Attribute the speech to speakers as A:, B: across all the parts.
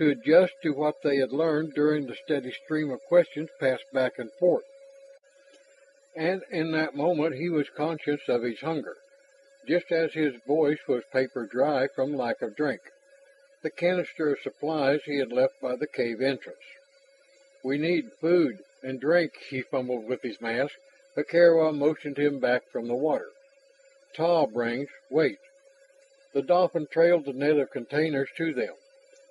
A: to adjust to what they had learned during the steady stream of questions passed back and forth. And in that moment he was conscious of his hunger, just as his voice was paper dry from lack of drink. The canister of supplies he had left by the cave entrance. "We need food and drink," he fumbled with his mask, but Carwa motioned him back from the water. "Ta brings, wait." The dolphin trailed the net of containers to them.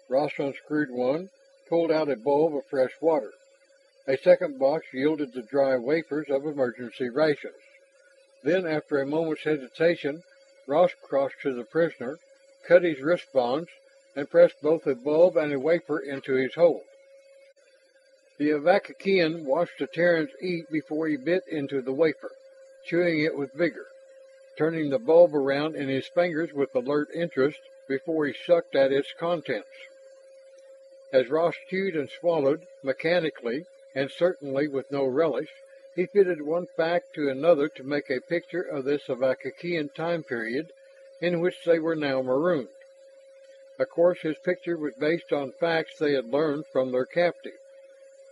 A: Ross unscrewed one, pulled out a bowl of fresh water. A second box yielded the dry wafers of emergency rations. Then, after a moment's hesitation, Ross crossed to the prisoner, cut his wrist bonds, and pressed both a bulb and a wafer into his hold. The Avakian watched the Terrans eat before he bit into the wafer, chewing it with vigor, turning the bulb around in his fingers with alert interest before he sucked at its contents. As Ross chewed and swallowed, mechanically, and certainly with no relish, he fitted one fact to another to make a picture of this Avakian time period in which they were now marooned. Of course, his picture was based on facts they had learned from their captive.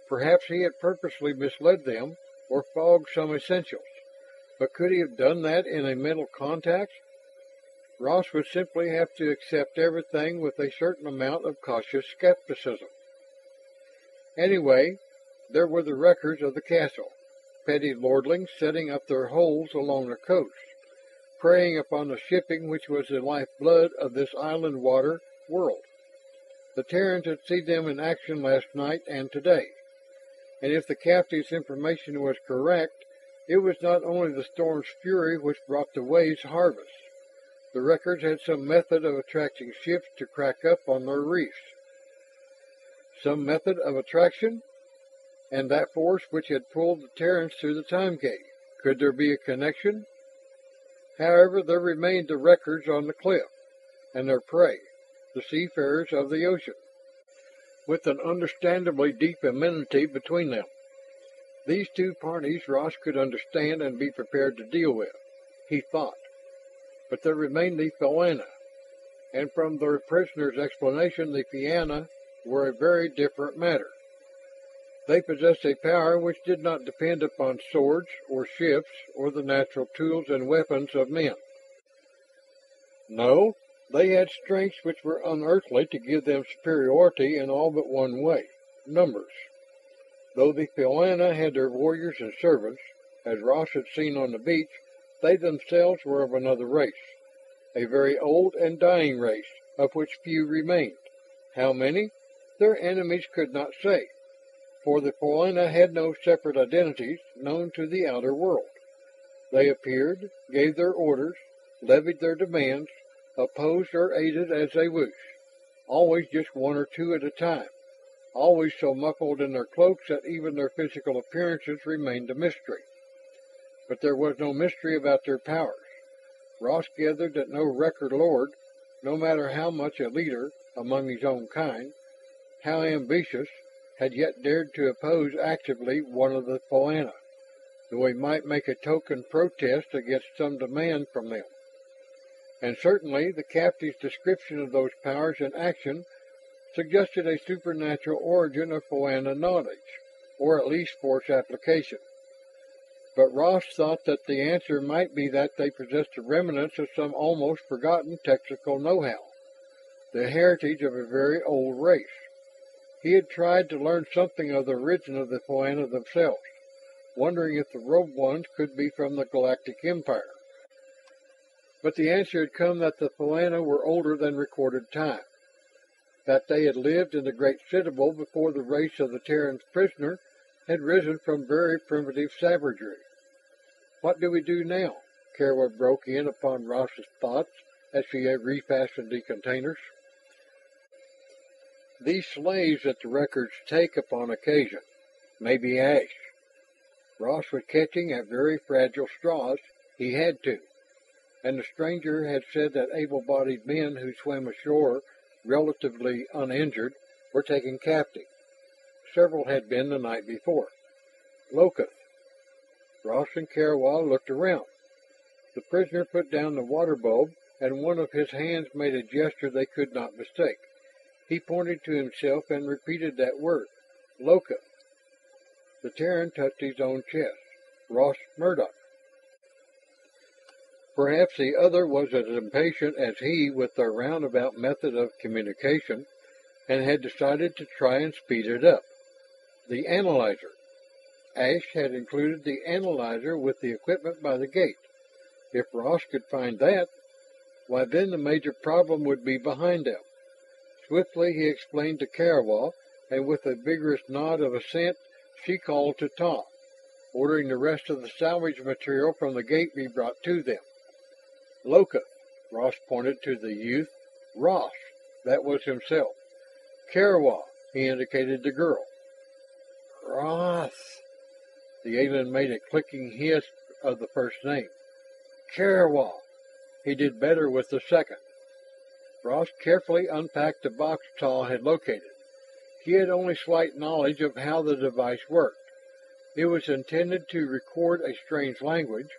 A: Perhaps he had purposely misled them or fogged some essentials, but could he have done that in a mental context? Ross would simply have to accept everything with a certain amount of cautious skepticism. Anyway, there were the records of the castle, petty lordlings setting up their holes along the coast, preying upon the shipping which was the lifeblood of this island water world. The Terrans had seen them in action last night and today, and if the captive's information was correct, it was not only the storm's fury which brought the waves' harvest. The records had some method of attracting ships to crack up on their reefs. Some method of attraction? And that force which had pulled the Terrans through the time gate. Could there be a connection? However, there remained the records on the cliff, and their prey, the seafarers of the ocean, with an understandably deep enmity between them. These two parties Ross could understand and be prepared to deal with, he thought. But there remained the Fianna, and from their prisoner's explanation, the Fianna were a very different matter. They possessed a power which did not depend upon swords or ships or the natural tools and weapons of men. No, they had strengths which were unearthly to give them superiority in all but one way: numbers. Though the Fianna had their warriors and servants, as Ross had seen on the beach, they themselves were of another race, a very old and dying race, of which few remained. How many? Their enemies could not say, for the Fianna had no separate identities known to the outer world. They appeared, gave their orders, levied their demands, opposed or aided as they wished, always just one or two at a time, always so muffled in their cloaks that even their physical appearances remained a mystery. But there was no mystery about their powers. Ross gathered that no record lord, no matter how much a leader among his own kind, how ambitious, had yet dared to oppose actively one of the Fianna, though he might make a token protest against some demand from them. And certainly the captive's description of those powers in action suggested a supernatural origin of Fianna knowledge, or at least force application. But Ross thought that the answer might be that they possessed the remnants of some almost forgotten technical know-how, the heritage of a very old race. He had tried to learn something of the origin of the Fianna themselves, wondering if the robed ones could be from the Galactic Empire. But the answer had come that the Fianna were older than recorded time, that they had lived in the Great Citadel before the race of the Terran prisoner had risen from very primitive savagery. "What do we do now?" Carwa broke in upon Ross's thoughts as she had refastened the containers. "These slaves that the records take upon occasion, maybe ash." Ross was catching at very fragile straws. He had to. And the stranger had said that able-bodied men who swam ashore relatively uninjured were taken captive. Several had been the night before. Loketh. Ross and Carwa looked around. The prisoner put down the water bulb, and one of his hands made a gesture they could not mistake. He pointed to himself and repeated that word, "Loketh." The Terran touched his own chest. "Ross Murdoch." Perhaps the other was as impatient as he with their roundabout method of communication, and had decided to try and speed it up. The analyzer. Ash had included the analyzer with the equipment by the gate. If Ross could find that, why then the major problem would be behind them. Swiftly he explained to Karawa, and with a vigorous nod of assent, she called to Tom, ordering the rest of the salvage material from the gate be brought to them. "Loketh," Ross pointed to the youth. "Ross," that was himself. "Karawa," he indicated the girl. "Ross." The alien made a clicking hiss of the first name. "Karawa." He did better with the second. Ross carefully unpacked the box Taw had located. He had only slight knowledge of how the device worked. It was intended to record a strange language,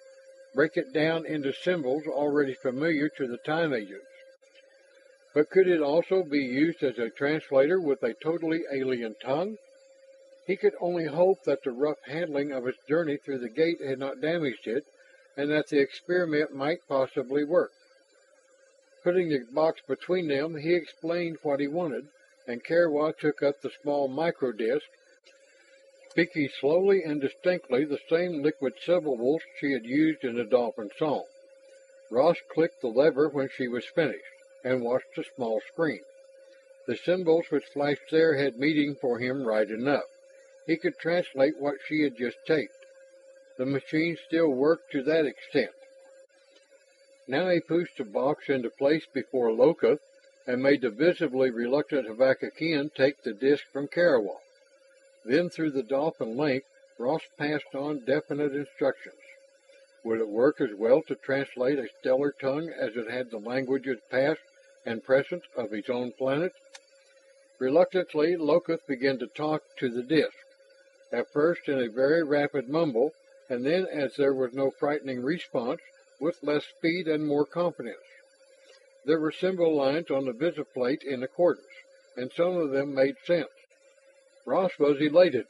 A: break it down into symbols already familiar to the time agents. But could it also be used as a translator with a totally alien tongue? He could only hope that the rough handling of its journey through the gate had not damaged it, and that the experiment might possibly work. Putting the box between them, he explained what he wanted, and Karawa took up the small microdisc, speaking slowly and distinctly the same liquid syllables she had used in the dolphin song. Ross clicked the lever when she was finished, and watched the small screen. The symbols which flashed there had meaning for him right enough. He could translate what she had just taped. The machine still worked to that extent. Now he pushed the box into place before Loketh and made the visibly reluctant Habakkuk take the disc from Karawa. Then through the dolphin link, Ross passed on definite instructions. Would it work as well to translate a stellar tongue as it had the languages past and present of his own planet? Reluctantly, Loketh began to talk to the disc, at first in a very rapid mumble, and then, as there was no frightening response, with less speed and more confidence. There were symbol lines on the visiplate in accordance, and some of them made sense. Ross was elated.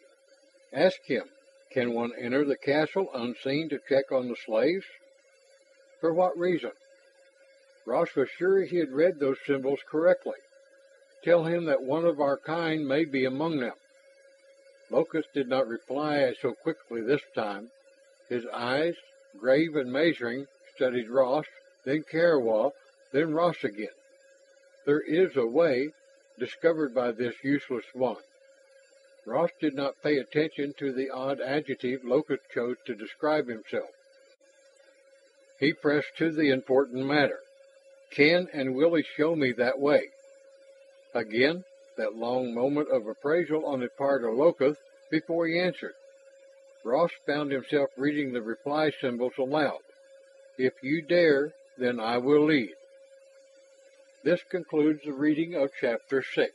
A: "Ask him, can one enter the castle unseen to check on the slaves?" "For what reason?" Ross was sure he had read those symbols correctly. "Tell him that one of our kind may be among them." Locust did not reply so quickly this time. His eyes, grave and measuring, studied Ross, then Karawa, then Ross again. "There is a way, discovered by this useless one." Ross did not pay attention to the odd adjective Locust chose to describe himself. He pressed to the important matter. "Can and will he show me that way?" Again, that long moment of appraisal on the part of Loketh before he answered. Ross found himself reading the reply symbols aloud. "If you dare, then I will lead." This concludes the reading of Chapter 6.